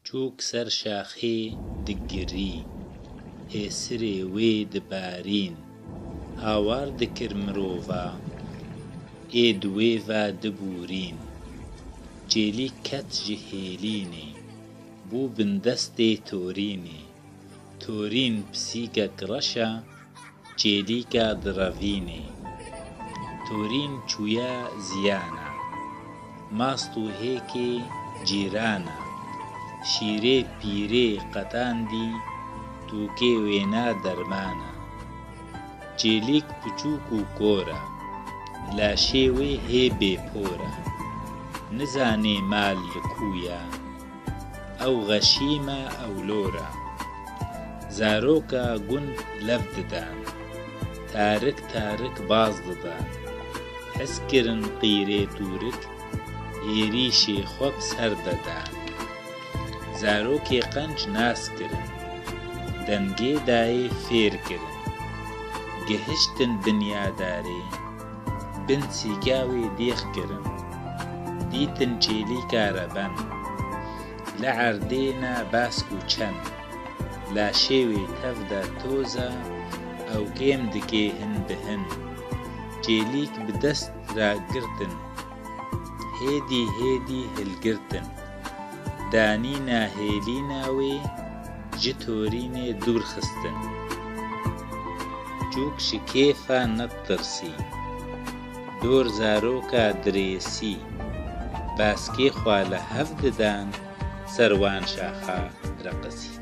چووک سەر شاخێ دگری ئێسرێ وێ دبارین هاوار دکرد مرۆڤە ئێ دوێڤە دبورین جێلی کەت ji hêlînê bû bindestê torînê torîn pisîkek reş e cêlîka direvînê torîn çûye ziyan e mast û hêkê cîran e şîrê pîrê qetandî tûkê wêne derman e cêlîk piçûk û kor e laşê wê hê bêpor e nizanê mal li kû ye ew xeşîm e ew lor e zaroka gund lev didan tarik tarik baz didan hez kirin qîrê tûrik êrîşê xwe bi ser dedan zarokê qenc nas kirin dengê dayê fêr kirin gihiştin binyadarê bin sîka wê dêx kirin dîtin cêlîka reben li erdêne bask û çend laşê wê tev de toz e ew kêm dike hin bi hin cêlîk bi dest ra girtin hêdî hêdî hilgirtin danîna hêlîna wê ji torînê dûr xistin çûk ji kêfa netirsî dor zaroka dirêsî baskê xwe li hev didan ser wan şaxa reqisî